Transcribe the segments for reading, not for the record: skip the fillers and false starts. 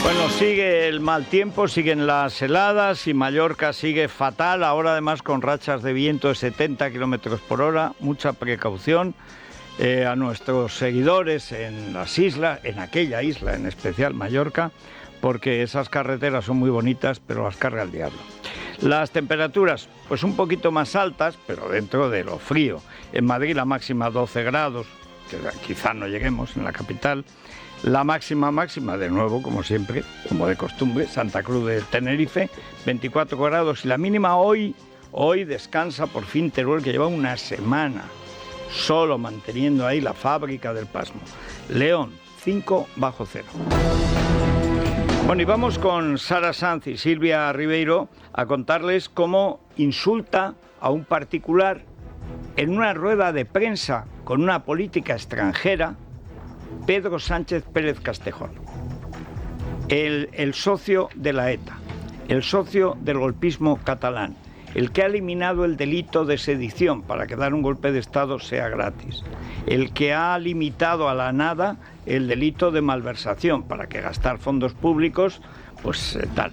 Bueno, sigue el mal tiempo, siguen las heladas y Mallorca sigue fatal, ahora además con rachas de viento de 70 kilómetros por hora, mucha precaución a nuestros seguidores en las islas, en aquella isla en especial, Mallorca, porque esas carreteras son muy bonitas, pero las carga el diablo. Las temperaturas, pues un poquito más altas, pero dentro de lo frío. En Madrid la máxima 12 grados, que quizá no lleguemos en la capital. La máxima, de nuevo, como siempre, como de costumbre, Santa Cruz de Tenerife, 24 grados. Y la mínima hoy descansa por fin Teruel, que lleva una semana solo manteniendo ahí la fábrica del pasmo. León, 5 bajo cero. Bueno, y vamos con Sara Sanz y Silvia Ribeiro a contarles cómo insulta a un particular en una rueda de prensa con una política extranjera, Pedro Sánchez Pérez Castejón, el socio de la ETA, el socio del golpismo catalán, el que ha eliminado el delito de sedición para que dar un golpe de Estado sea gratis, el que ha limitado a la nada el delito de malversación para que gastar fondos públicos, pues tal.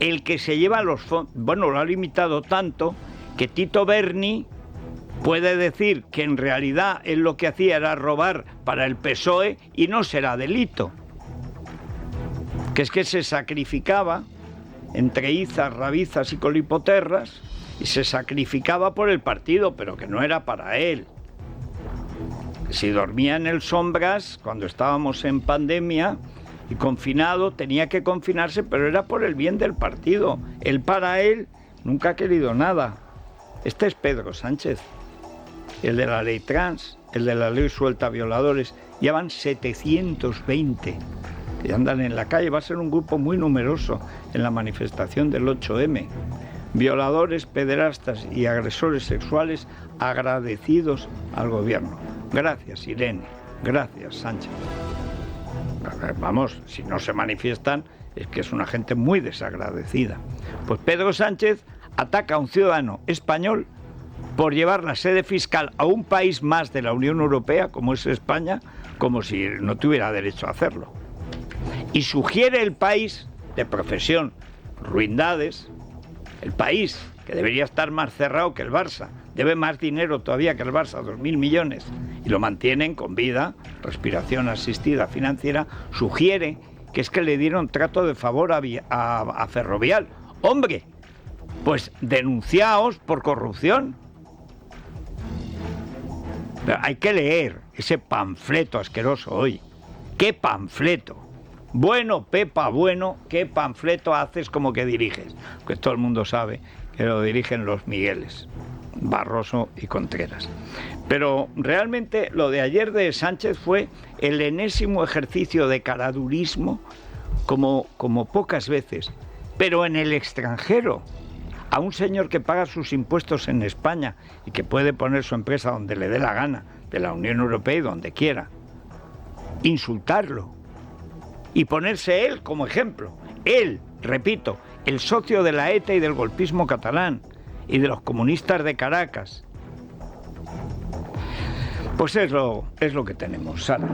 El que se lleva los fondos, bueno, lo ha limitado tanto que Tito Berni puede decir que en realidad él lo que hacía era robar para el PSOE y no será delito. Que es que se sacrificaba entre izas, rabizas y colipoterras y se sacrificaba por el partido, pero que no era para él. Si dormía en el Sombras cuando estábamos en pandemia y confinado, tenía que confinarse, pero era por el bien del partido. Él para él nunca ha querido nada. Este es Pedro Sánchez. El de la ley trans, el de la ley suelta violadores, ya van 720 que andan en la calle, va a ser un grupo muy numeroso en la manifestación del 8M. Violadores, pederastas y agresores sexuales agradecidos al gobierno. Gracias, Irene, gracias, Sánchez. Vamos, si no se manifiestan, es que es una gente muy desagradecida. Pues Pedro Sánchez ataca a un ciudadano español por llevar la sede fiscal a un país más de la Unión Europea, como es España, como si no tuviera derecho a hacerlo. Y sugiere el país de profesión, ruindades, el país que debería estar más cerrado que el Barça, debe más dinero todavía que el Barça, 2.000 millones, y lo mantienen con vida, respiración asistida financiera, sugiere que es que le dieron trato de favor a Ferrovial. ¡Hombre! Pues denunciaos por corrupción. Pero hay que leer ese panfleto asqueroso hoy. ¡Qué panfleto! Bueno, Pepa, bueno, ¿qué panfleto haces como que diriges? Porque todo el mundo sabe que lo dirigen los Migueles, Barroso y Contreras. Pero realmente lo de ayer de Sánchez fue el enésimo ejercicio de caradurismo como pocas veces, pero en el extranjero. A un señor que paga sus impuestos en España y que puede poner su empresa donde le dé la gana, de la Unión Europea y donde quiera, insultarlo y ponerse él como ejemplo. Él, repito, el socio de la ETA y del golpismo catalán y de los comunistas de Caracas. Pues es lo que tenemos, Sara.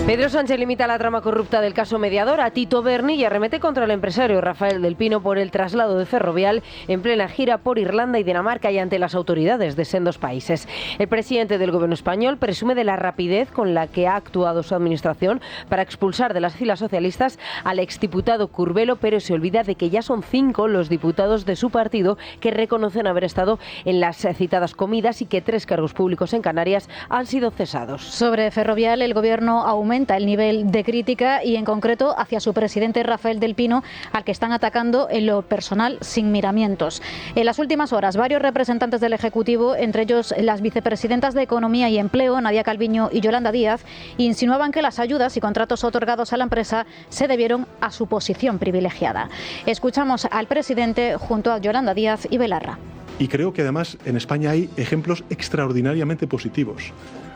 Pedro Sánchez limita la trama corrupta del caso Mediador a Tito Berni y arremete contra el empresario Rafael del Pino por el traslado de Ferrovial en plena gira por Irlanda y Dinamarca y ante las autoridades de sendos países. El presidente del gobierno español presume de la rapidez con la que ha actuado su administración para expulsar de las filas socialistas al exdiputado Curbelo, pero se olvida de que ya son 5 los diputados de su partido que reconocen haber estado en las citadas comidas y que 3 cargos públicos en Canarias han sido cesados. Sobre Ferrovial, el gobierno aumenta el nivel de crítica y en concreto hacia su presidente Rafael del Pino, al que están atacando en lo personal sin miramientos. En las últimas horas, varios representantes del Ejecutivo, entre ellos las vicepresidentas de Economía y Empleo, Nadia Calviño y Yolanda Díaz, insinuaban que las ayudas y contratos otorgados a la empresa se debieron a su posición privilegiada. Escuchamos al presidente junto a Yolanda Díaz y Belarra. Y creo que además en España hay ejemplos extraordinariamente positivos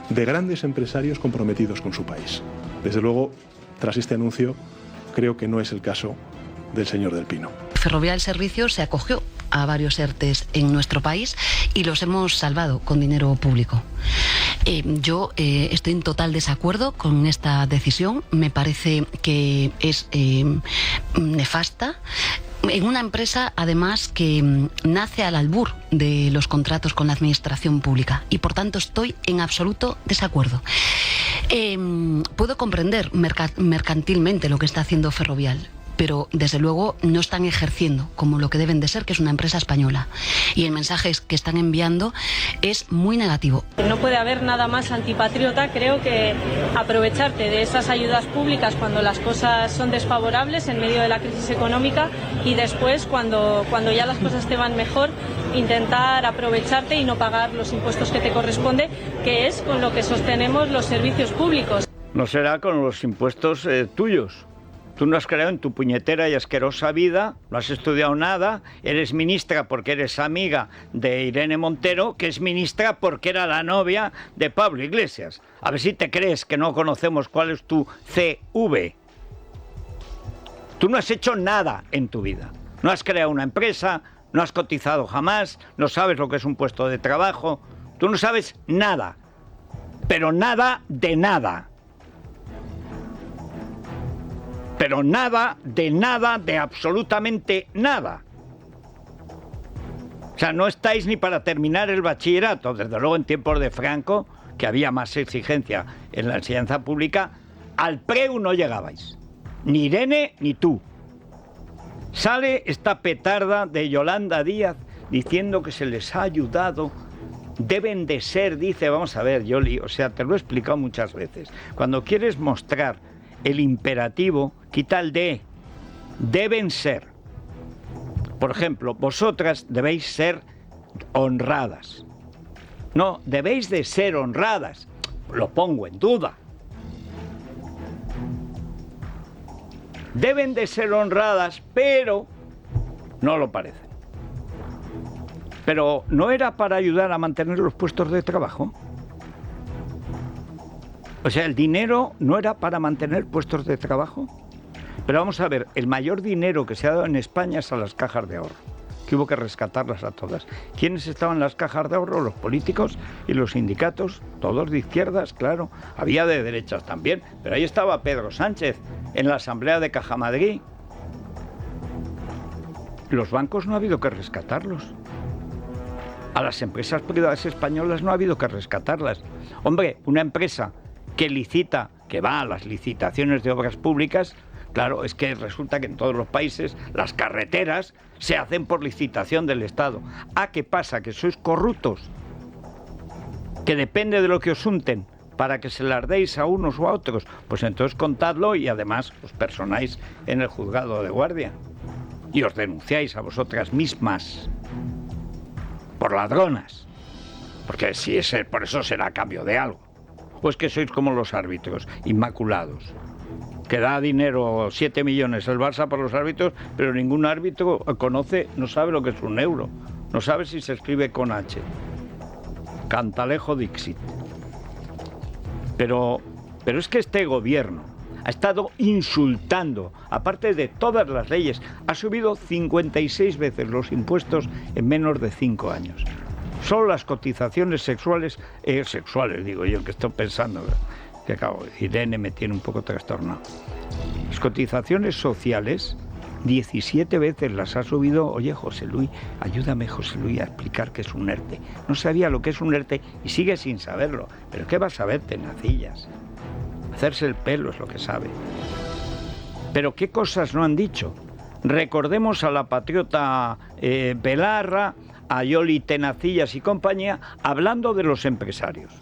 de grandes empresarios comprometidos con su país. Desde luego, tras este anuncio, creo que no es el caso del señor del Pino. Ferrovial Servicios se acogió a varios ERTEs en nuestro país y los hemos salvado con dinero público. Yo estoy en total desacuerdo con esta decisión. Me parece que es nefasta. En una empresa, además, que nace al albur de los contratos con la administración pública y, por tanto, estoy en absoluto desacuerdo. Puedo comprender mercantilmente lo que está haciendo Ferrovial, pero desde luego no están ejerciendo como lo que deben de ser, que es una empresa española. Y el mensaje que están enviando es muy negativo. No puede haber nada más antipatriota, creo, que aprovecharte de esas ayudas públicas cuando las cosas son desfavorables en medio de la crisis económica y después, cuando ya las cosas te van mejor, intentar aprovecharte y no pagar los impuestos que te corresponde, que es con lo que sostenemos los servicios públicos. No será con los impuestos tuyos. Tú no has creado en tu puñetera y asquerosa vida, no has estudiado nada, eres ministra porque eres amiga de Irene Montero, que es ministra porque era la novia de Pablo Iglesias. A ver si te crees que no conocemos cuál es tu CV. Tú no has hecho nada en tu vida. No has creado una empresa, no has cotizado jamás, no sabes lo que es un puesto de trabajo. Tú no sabes nada, pero nada de nada. Pero nada, de absolutamente nada. O sea, no estáis ni para terminar el bachillerato. Desde luego, en tiempos de Franco, que había más exigencia en la enseñanza pública, al preu no llegabais. Ni Irene ni tú. Sale esta petarda de Yolanda Díaz diciendo que se les ha ayudado. Deben de ser, dice, vamos a ver, Yoli, o sea, te lo he explicado muchas veces. Cuando quieres mostrar el imperativo, quita el de. Deben ser. Por ejemplo, vosotras debéis ser honradas. No, debéis de ser honradas. Lo pongo en duda. Deben de ser honradas, pero no lo parecen. Pero ¿no era para ayudar a mantener los puestos de trabajo? O sea, el dinero no era para mantener puestos de trabajo. Pero vamos a ver, el mayor dinero que se ha dado en España es a las cajas de ahorro, que hubo que rescatarlas a todas. ¿Quiénes estaban en las cajas de ahorro? Los políticos y los sindicatos, todos de izquierdas, claro. Había de derechas también, pero ahí estaba Pedro Sánchez en la Asamblea de Caja Madrid. Los bancos no ha habido que rescatarlos. A las empresas privadas españolas no ha habido que rescatarlas. Hombre, una empresa que licita, que va a las licitaciones de obras públicas, claro, es que resulta que en todos los países las carreteras se hacen por licitación del Estado. Ah, ¿qué pasa? ¿Que sois corruptos? ¿Que depende de lo que os unten para que se las deis a unos o a otros? Pues entonces contadlo y además os personáis en el juzgado de guardia y os denunciáis a vosotras mismas por ladronas, porque si es por eso será a cambio de algo. O es que sois como los árbitros, inmaculados, que da dinero, 7 millones el Barça por los árbitros, pero ningún árbitro conoce, no sabe lo que es un euro, no sabe si se escribe con H. Cantalejo Dixit. Pero es que este gobierno ha estado insultando, aparte de todas las leyes, ha subido 56 veces los impuestos en menos de 5 años. Solo las cotizaciones sexuales digo yo, que estoy pensando, que acabo, Irene me tiene un poco trastornado. Las cotizaciones sociales, 17 veces las ha subido. Oye, José Luis, ayúdame, José Luis, a explicar qué es un ERTE. No sabía lo que es un ERTE y sigue sin saberlo. ¿Pero qué vas a ver, tenacillas? Hacerse el pelo es lo que sabe. Pero ¿qué cosas no han dicho? Recordemos a la patriota Belarra, a Yoli Tenacillas y compañía, hablando de los empresarios.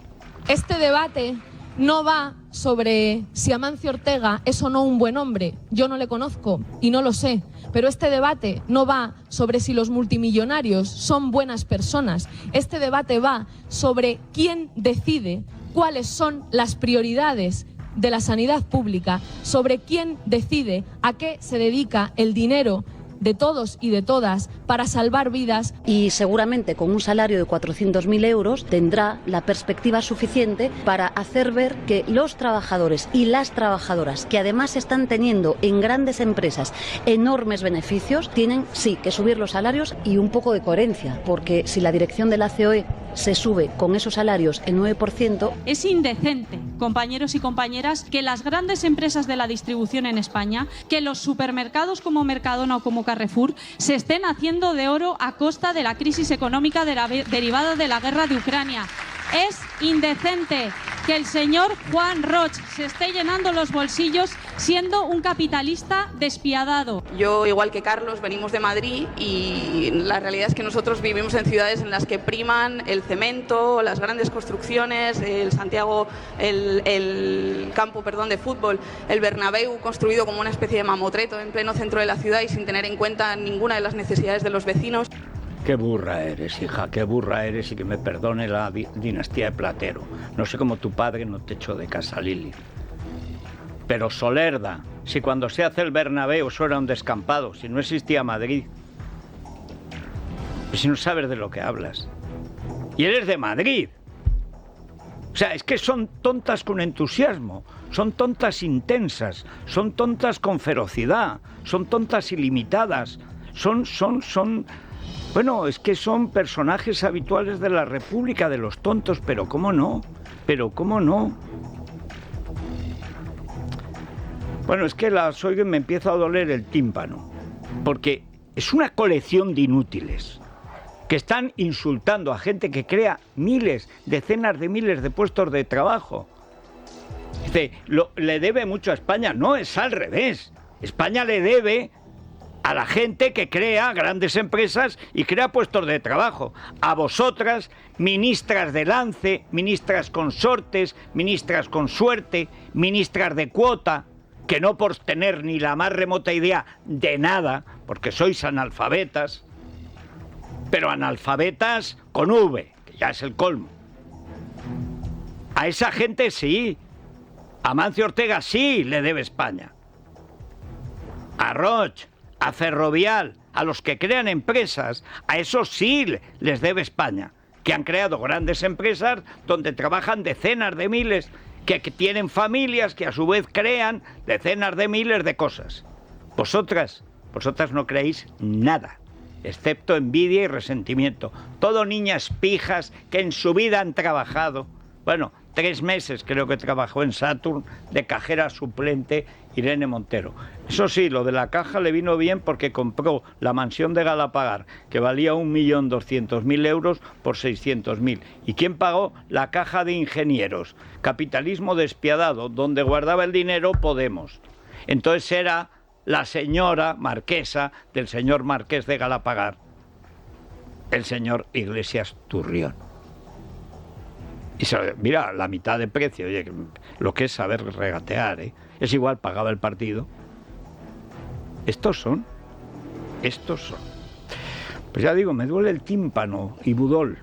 Este debate no va sobre si Amancio Ortega es o no un buen hombre. Yo no le conozco y no lo sé. Pero este debate no va sobre si los multimillonarios son buenas personas. Este debate va sobre quién decide cuáles son las prioridades de la sanidad pública, sobre quién decide a qué se dedica el dinero de todos y de todas para salvar vidas. Y seguramente con un salario de 400.000 euros tendrá la perspectiva suficiente para hacer ver que los trabajadores y las trabajadoras, que además están teniendo en grandes empresas enormes beneficios, tienen sí que subir los salarios y un poco de coherencia, porque si la dirección de la COE se sube con esos salarios el 9%. Es indecente, compañeros y compañeras, que las grandes empresas de la distribución en España, que los supermercados como Mercadona o como Carrefour, se estén haciendo de oro a costa de la crisis económica derivada de la guerra de Ucrania. Es indecente que el señor Juan Roig se esté llenando los bolsillos siendo un capitalista despiadado. Yo, igual que Carlos, venimos de Madrid y la realidad es que nosotros vivimos en ciudades en las que priman el cemento, las grandes construcciones, el campo de fútbol, el Bernabéu construido como una especie de mamotreto en pleno centro de la ciudad y sin tener en cuenta ninguna de las necesidades de los vecinos. Qué burra eres, hija, qué burra eres, y que me perdone la dinastía de Platero. No sé cómo tu padre no te echó de casa, Lili. Pero Solerda, si cuando se hace el Bernabéu eso era un descampado, si no existía Madrid. Pues si no sabes de lo que hablas. Y eres de Madrid. O sea, es que son tontas con entusiasmo, son tontas intensas, son tontas con ferocidad, son tontas ilimitadas, Bueno, es que son personajes habituales de la República, de los tontos, pero ¿cómo no? Pero ¿cómo no? Bueno, es que las oigo y me empieza a doler el tímpano, porque es una colección de inútiles que están insultando a gente que crea miles, decenas de miles de puestos de trabajo. Dice, le debe mucho a España. No, es al revés. España le debe a la gente que crea grandes empresas y crea puestos de trabajo. A vosotras, ministras de lance, ministras consortes, ministras con suerte, ministras de cuota, que no por tener ni la más remota idea de nada, porque sois analfabetas, pero analfabetas con V, que ya es el colmo. A esa gente sí. A Mancio Ortega sí le debe España. A Roig, a Ferrovial, a los que crean empresas, a esos sí les debe España, que han creado grandes empresas donde trabajan decenas de miles, que tienen familias, que a su vez crean decenas de miles de cosas. Vosotras no creéis nada, excepto envidia y resentimiento. Todo niñas pijas que en su vida han trabajado. Bueno, 3 meses creo que trabajó en Saturn de cajera suplente Irene Montero. Eso sí, lo de la caja le vino bien porque compró la mansión de Galapagar, que valía 1.200.000 euros por 600.000. ¿Y quién pagó? La caja de ingenieros. Capitalismo despiadado, donde guardaba el dinero Podemos. Entonces era la señora marquesa del señor marqués de Galapagar, el señor Iglesias Turrión. Y mira, la mitad de precio, oye, lo que es saber regatear, ¿eh? Es igual, pagaba el partido. Estos son. Pues ya digo, me duele el tímpano y Budol.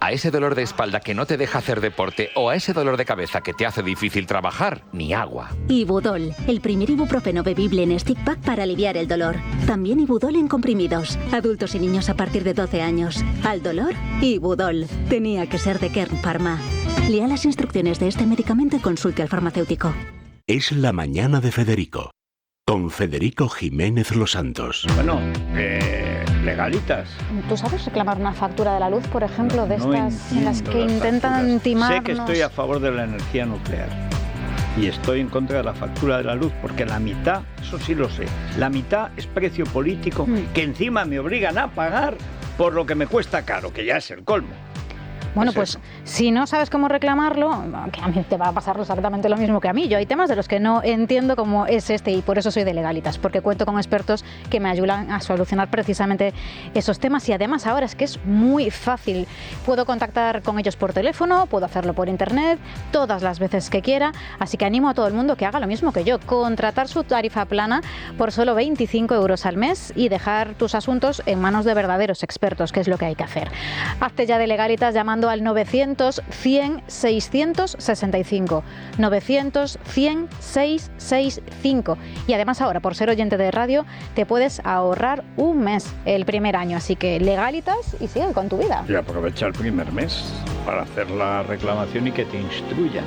A ese dolor de espalda que no te deja hacer deporte o a ese dolor de cabeza que te hace difícil trabajar, ni agua. Ibudol, el primer ibuprofeno bebible en stick pack para aliviar el dolor. También Ibudol en comprimidos. Adultos y niños a partir de 12 años. Al dolor, Ibudol. Tenía que ser de Kern Pharma. Lea las instrucciones de este medicamento y consulte al farmacéutico. Es la mañana de Federico, con Federico Jiménez Los Santos. Bueno, legalitas. ¿Tú sabes reclamar una factura de la luz, por ejemplo, de estas en las que intentan timarnos? Sé que estoy a favor de la energía nuclear y estoy en contra de la factura de la luz, porque la mitad, eso sí lo sé, la mitad es precio político que encima me obligan a pagar por lo que me cuesta caro, que ya es el colmo. Bueno, pues si no sabes cómo reclamarlo, que a mí te va a pasar exactamente lo mismo que a mí. Yo hay temas de los que no entiendo cómo es este y por eso soy de Legalitas, porque cuento con expertos que me ayudan a solucionar precisamente esos temas y además ahora es que es muy fácil. Puedo contactar con ellos por teléfono, puedo hacerlo por internet, todas las veces que quiera, así que animo a todo el mundo que haga lo mismo que yo, contratar su tarifa plana por solo 25 euros al mes y dejar tus asuntos en manos de verdaderos expertos, que es lo que hay que hacer. Hazte ya de Legalitas llamando al 900-100-665, 900-100-665. Y además ahora, por ser oyente de radio, te puedes ahorrar un mes el primer año. Así que Legalitas y sigue con tu vida. Y aprovecha el primer mes para hacer la reclamación y que te instruyan.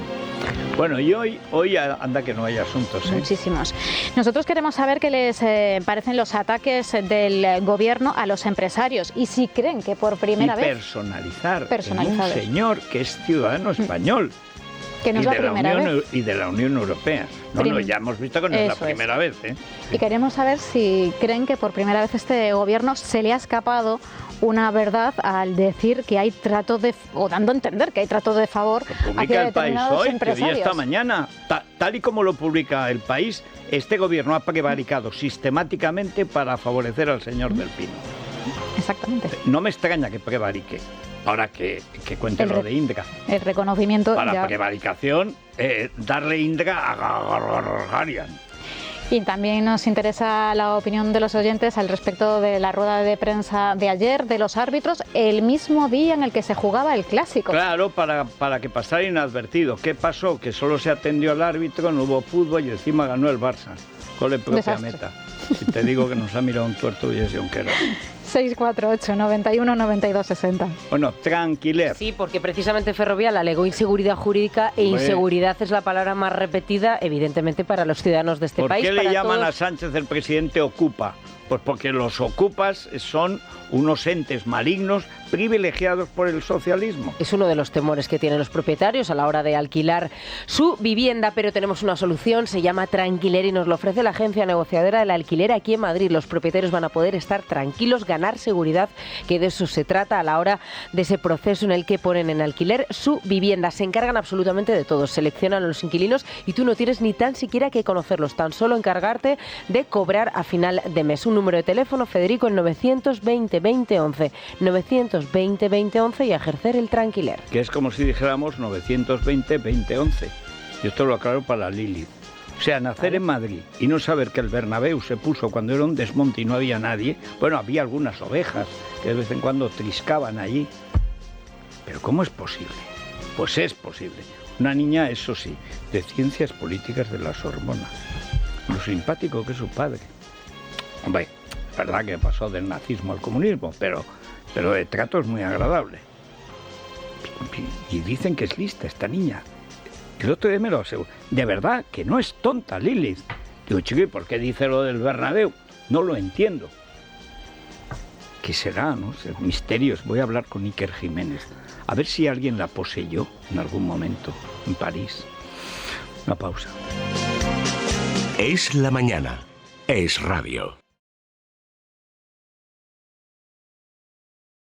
Bueno, y hoy anda que no hay asuntos, ¿eh? Muchísimos. Nosotros queremos saber qué les parecen los ataques del gobierno a los empresarios y si creen que por primera vez... Personalizar en un señor que es ciudadano español. Que no es la primera vez. Y de la Unión Europea. No, ya hemos visto que no es la primera vez, ¿eh? Y queremos saber si creen que por primera vez este gobierno se le ha escapado una verdad al decir que hay trato de... o dando a entender que hay trato de favor hacia determinados empresarios. Y esta mañana, tal y como lo publica El País, este gobierno ha prevaricado sistemáticamente para favorecer al señor del Pino. Exactamente. No me extraña que prevarique. Ahora que cuente lo de Indra. El reconocimiento... Para prevaricación, darle Indra a Gargarian. Y también nos interesa la opinión de los oyentes al respecto de la rueda de prensa de ayer de los árbitros, el mismo día en el que se jugaba el Clásico. Claro, para que pasara inadvertido. ¿Qué pasó? Que solo se atendió al árbitro, no hubo fútbol y encima ganó el Barça. Con la propia meta. Si te digo que nos ha mirado un tuerto y es Junqueras. 648 91 92 60. Bueno, tranquiler. Sí, porque precisamente Ferrovial alegó inseguridad jurídica e inseguridad es la palabra más repetida, evidentemente, para los ciudadanos de este país. ¿Por qué le llaman a Sánchez el presidente Ocupa? Pues porque los ocupas son unos entes malignos privilegiados por el socialismo. Es uno de los temores que tienen los propietarios a la hora de alquilar su vivienda, pero tenemos una solución, se llama Tranquiler y nos lo ofrece la agencia negociadora del alquiler aquí en Madrid. Los propietarios van a poder estar tranquilos, ganar seguridad, que de eso se trata a la hora de ese proceso en el que ponen en alquiler su vivienda. Se encargan absolutamente de todo, seleccionan a los inquilinos y tú no tienes ni tan siquiera que conocerlos, tan solo encargarte de cobrar a final de mes. Un número de teléfono, Federico, el 920 20 11, 920 20 11 y ejercer el tranquiler. Que es como si dijéramos 920 20 11. Y esto lo aclaro para Lili. O sea, nacer en Madrid y no saber que el Bernabéu se puso cuando era un desmonte y no había nadie. Bueno, había algunas ovejas que de vez en cuando triscaban allí. Pero ¿cómo es posible? Pues es posible. Una niña, eso sí, de ciencias políticas de las hormonas. Lo simpático que es su padre. Hombre, es verdad que pasó del nazismo al comunismo, pero de trato es muy agradable. Y dicen que es lista esta niña. El otro día me lo aseguro. De verdad, que no es tonta, Lilith. Digo, chico, ¿y por qué dice lo del Bernabéu? No lo entiendo. ¿Qué será, no? Misterios. Voy a hablar con Iker Jiménez. A ver si alguien la poseyó en algún momento en París. Una pausa. Es la mañana. Es radio.